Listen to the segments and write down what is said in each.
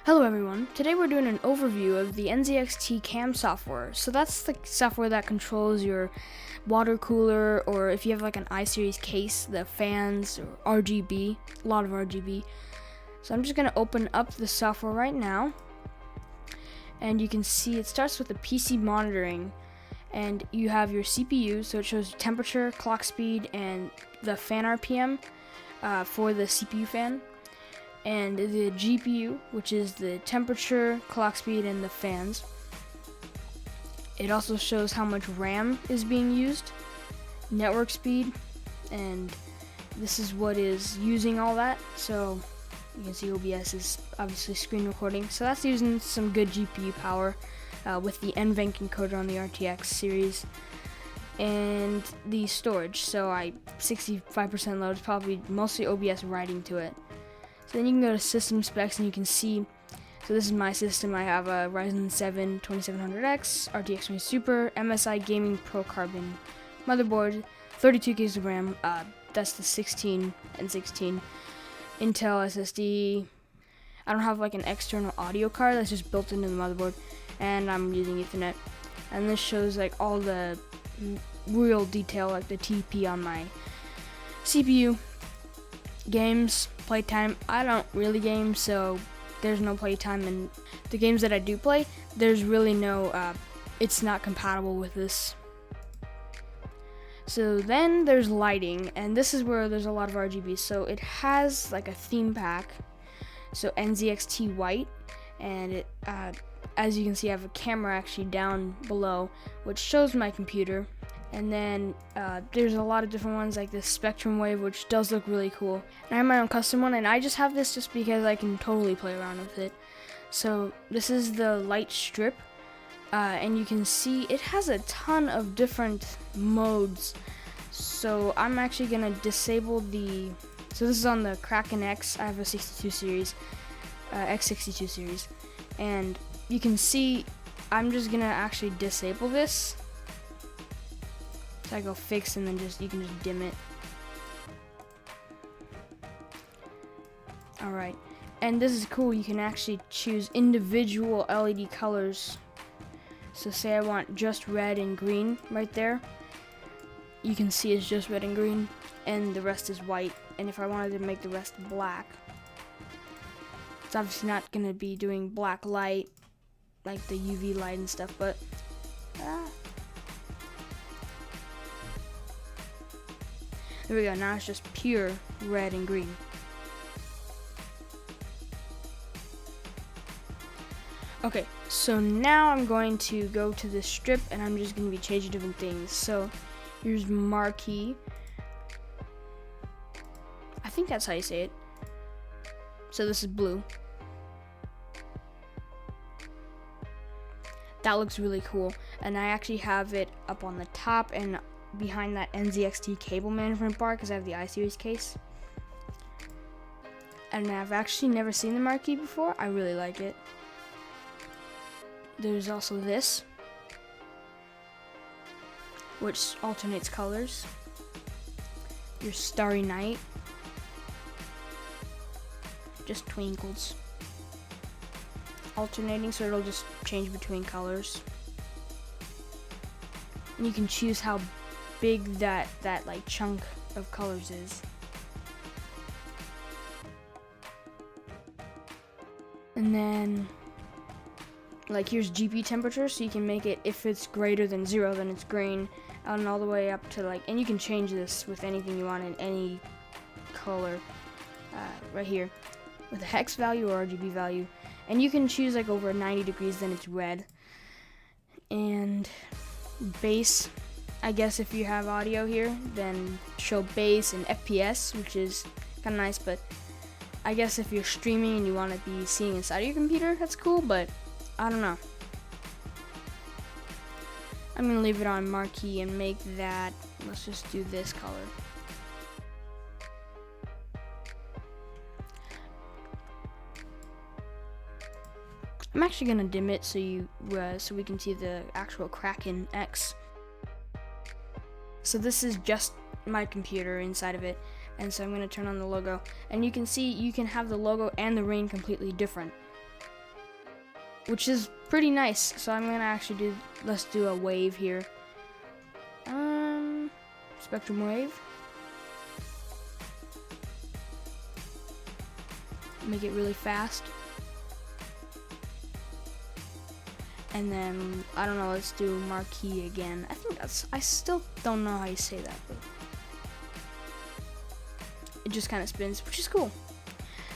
Hello everyone, today we're doing an overview of the NZXT CAM software. So that's the software that controls your water cooler, or if you have like an I-Series case, the fans, or RGB, a lot of RGB. So I'm just going to open up the software right now, and you can see it starts with the PC monitoring, and you have your CPU, so it shows temperature, clock speed, and the fan RPM for the CPU fan. And the GPU, which is the temperature, clock speed, and the fans. It also shows how much RAM is being used, network speed, and this is what is using all that. So you can see OBS is obviously screen recording, so that's using some good GPU power with the NVENC encoder on the RTX series. And the storage, so 65% load is probably mostly OBS writing to it. So then you can go to system specs and you can see, so this is my system. I have a Ryzen 7 2700X, RTX 20 Super, MSI Gaming Pro Carbon motherboard, 32 gigs of RAM, that's the 16 and 16, Intel SSD. I don't have like an external audio card, that's just built into the motherboard, and I'm using Ethernet. And this shows like all the real detail, like the TP on my CPU. Games, playtime, I don't really game, so there's no playtime, and the games that I do play, there's really no, it's not compatible with this. So then there's lighting, and this is where there's a lot of RGB. So it has like a theme pack, so NZXT white, and it, as you can see, I have a camera actually down below, which shows my computer. And then there's a lot of different ones like this Spectrum Wave, which does look really cool. And I have my own custom one, and I just have this just because I can totally play around with it. So this is the light strip, and you can see it has a ton of different modes. So I'm actually gonna disable the, so this is on the Kraken X. I have a 62 series, X62 series, and you can see I'm just gonna actually disable this. So I go fix, and then you can just dim it. Alright, and this is cool, you can actually choose individual LED colors. So say I want just red and green right there. You can see it's just red and green, and the rest is white. And if I wanted to make the rest black, it's obviously not going to be doing black light, like the UV light and stuff, but there we go, now it's just pure red and green. Okay, so now I'm going to go to this strip, and I'm just going to be changing different things. So here's marquee. I think that's how you say it. So this is blue. That looks really cool, and I actually have it up on the top and behind that NZXT cable management bar because I have the I-Series case. And I've actually never seen the marquee before. I really like it. There's also this, which alternates colors. Your Starry Night just twinkles, alternating, so it'll just change between colors. And you can choose how big that like chunk of colors is. And then like here's GP temperature, so you can make it, if it's greater than 0, then it's green, and all the way up to like, and you can change this with anything you want in any color right here with a hex value or RGB value. And you can choose like over 90 degrees, then it's red. And bass, I guess if you have audio here, then show bass and FPS, which is kind of nice, but I guess if you're streaming and you want to be seeing inside of your computer, that's cool, but I don't know. I'm going to leave it on marquee and make that, let's just do this color. I'm actually going to dim it so so we can see the actual Kraken X. So this is just my computer inside of it, and so I'm going to turn on the logo, and you can see you can have the logo and the ring completely different. which is pretty nice. So I'm gonna actually let's do a wave here. Spectrum wave. Make it really fast. And then, I don't know, let's do marquee again. I still don't know how you say that, but it just kind of spins, which is cool.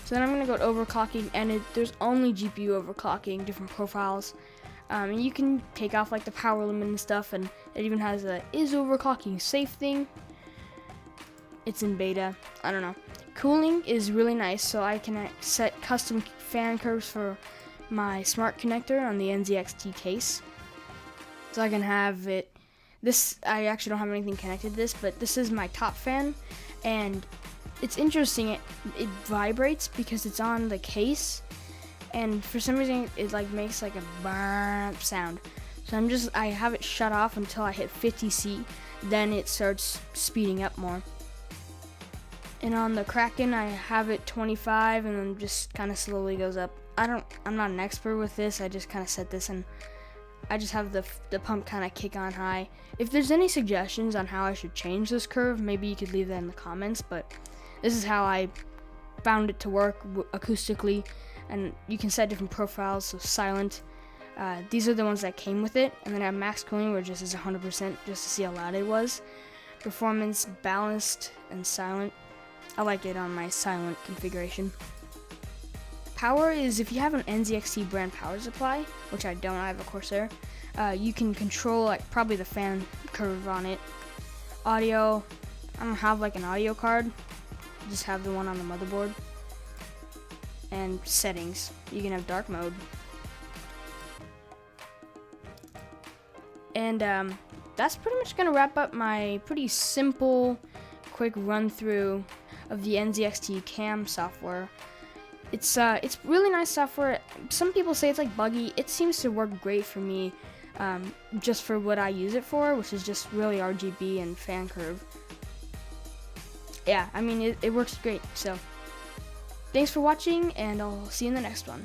So then I'm gonna go to overclocking, and there's only GPU overclocking, different profiles. And you can take off like the power limit and stuff, and it even has a is overclocking safe thing. It's in beta, I don't know. Cooling is really nice, so I can set custom fan curves for my smart connector on the NZXT case. So I can have it, I actually don't have anything connected to this, but this is my top fan, and it's interesting, it vibrates because it's on the case, and for some reason it like makes like a burp sound. So I have it shut off until I hit 50C, then it starts speeding up more. And on the Kraken, I have it 25, and then just kind of slowly goes up. I'm not an expert with this. I just kind of set this, and I just have the pump kind of kick on high. If there's any suggestions on how I should change this curve, maybe you could leave that in the comments. But this is how I found it to work acoustically, and you can set different profiles. So silent. These are the ones that came with it, and then I have max cooling, where it just is 100% just to see how loud it was. Performance, balanced, and silent. I like it on my silent configuration. Power is, if you have an NZXT brand power supply, which I don't, I have a Corsair, you can control like probably the fan curve on it. Audio, I don't have like an audio card, just have the one on the motherboard. And settings, you can have dark mode. And that's pretty much gonna wrap up my pretty simple, quick run through of the NZXT CAM software. It's really nice software. Some people say it's like buggy. It seems to work great for me, just for what I use it for, which is just really RGB and fan curve. Yeah, I mean, it works great. So thanks for watching, and I'll see you in the next one.